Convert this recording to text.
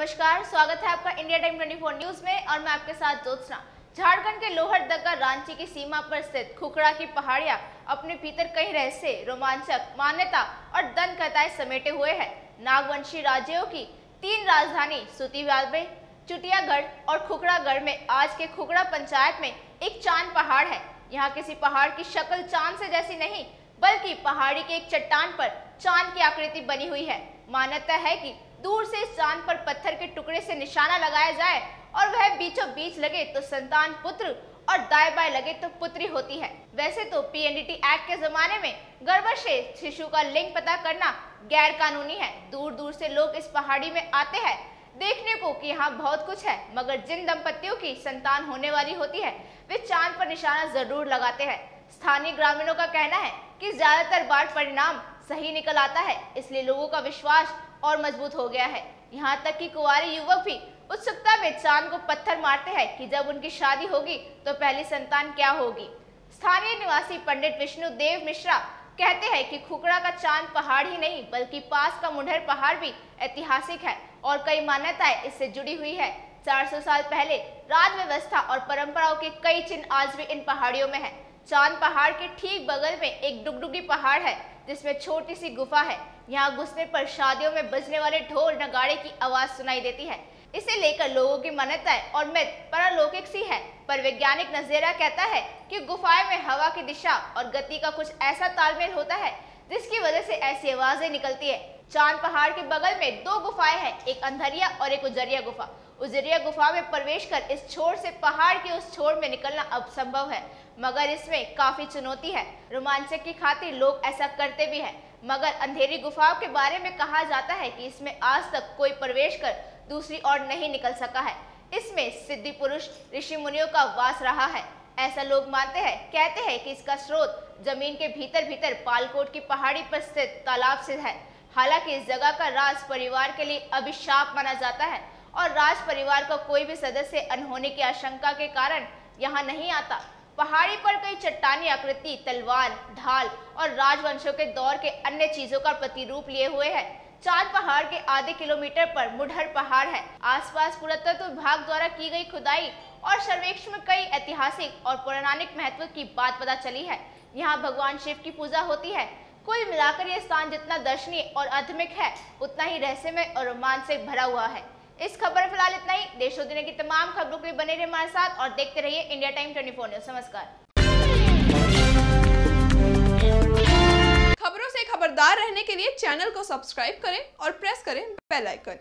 नमस्कार, स्वागत है आपका इंडिया टाइम 24 न्यूज में और मैं आपके साथ ज्योत्सना। झारखंड के लोहरदगा रांची की सीमा पर स्थित खुखड़ा की पहाड़ियां अपने भीतर कई रहस्य, रोमांचक, मान्यता और दंत कथाएं समेटे हुए हैं। नागवंशी राज्यों की 3 राजधानी सुतीवाबे, चुटियागढ़ और खुखड़ागढ़ में आज के खुखड़ा पंचायत में एक चांद पहाड़ है। यहाँ किसी पहाड़ की शक्ल चांद से जैसी नहीं, बल्कि पहाड़ी के एक चट्टान पर चांद की आकृति बनी हुई है। मान्यता है कि दूर से इस चांद पर पत्थर के टुकड़े से निशाना लगाया जाए और वह बीचों बीच लगे तो संतान पुत्र और दाएं बाएं लगे तो पुत्री होती है। वैसे तो पीएनडीटी एक्ट के जमाने में गर्भ से शिशु का लिंग पता करना गैर कानूनी है। दूर दूर से लोग इस पहाड़ी में आते हैं देखने को कि यहाँ बहुत कुछ है, मगर जिन दंपतियों की संतान होने वाली होती है वे चांद पर निशाना जरूर लगाते हैं। स्थानीय ग्रामीणों का कहना है कि ज्यादातर बार परिणाम सही निकल आता है, इसलिए लोगों का विश्वास और मजबूत हो गया है। यहाँ तक कि कुंवारे युवक भी उत्सुकता में चांद को पत्थर मारते हैं कि जब उनकी शादी होगी तो पहली संतान क्या होगी। स्थानीय निवासी पंडित विष्णु देव मिश्रा कहते हैं कि खुखड़ा का चांद पहाड़ ही नहीं बल्कि पास का मुंढर पहाड़ भी ऐतिहासिक है और कई मान्यताएं इससे जुड़ी हुई है। 400 साल पहले राज व्यवस्था और परंपराओं के कई चिन्ह आज भी इन पहाड़ियों में है। चांद पहाड़ के ठीक बगल में एक डुगडुगी पहाड़ है जिसमें छोटी सी गुफा है। यहाँ घुसने पर शादियों में बजने वाले ढोल नगाड़े की आवाज सुनाई देती है। इसे लेकर लोगों की मान्यताएं और मिथ पारलौकिक सी है, पर वैज्ञानिक नजरिया कहता है कि गुफाएं में हवा की दिशा और गति का कुछ ऐसा तालमेल होता है जिसकी वजह से ऐसी आवाजें निकलती है। चांद पहाड़ के बगल में 2 गुफाएं हैं, एक अंधरिया और एक उजरिया गुफा। उजरिया गुफा में प्रवेश कर इस छोर से पहाड़ के उस छोर में निकलना अब संभव है, मगर इसमें काफी चुनौती है। रोमांचक की खातिर लोग ऐसा करते भी हैं, मगर अंधेरी गुफाओं के बारे में कहा जाता है कि इसमें आज तक कोई प्रवेश कर दूसरी ओर नहीं निकल सका है। इसमें सिद्धि पुरुष ऋषि मुनियों का वास रहा है, ऐसा लोग मानते हैं। कहते हैं कि इसका स्रोत जमीन के भीतर भीतर पालकोट की पहाड़ी पर स्थित तालाब से है। हालांकि इस जगह का राज परिवार के लिए अभिशाप माना जाता है और राज परिवार का कोई भी सदस्य अनहोनी की आशंका के कारण यहाँ नहीं आता। पहाड़ी पर कई चट्टानी आकृति, तलवार, ढाल और राजवंशों के दौर के अन्य चीजों का प्रतिरूप लिए हुए है। चांद पहाड़ के आधे किलोमीटर पर मुंढर पहाड़ है। आसपास पुरातत्व विभाग द्वारा की गई खुदाई और सर्वेक्षण में कई ऐतिहासिक और पौराणिक महत्व की बात पता चली है। यहाँ भगवान शिव की पूजा होती है। कुल मिलाकर यह स्थान जितना दर्शनीय और आध्यात्मिक है उतना ही रहस्यमय और रोमांच से भरा हुआ है। इस खबर में फिलहाल इतना ही। देश और दुनिया की तमाम खबरों के लिए बने रहिए हमारे साथ और देखते रहिए इंडिया टाइम 24 न्यूज। नमस्कार। खबरों से खबरदार रहने के लिए चैनल को सब्सक्राइब करें और प्रेस करें बेल आइकन।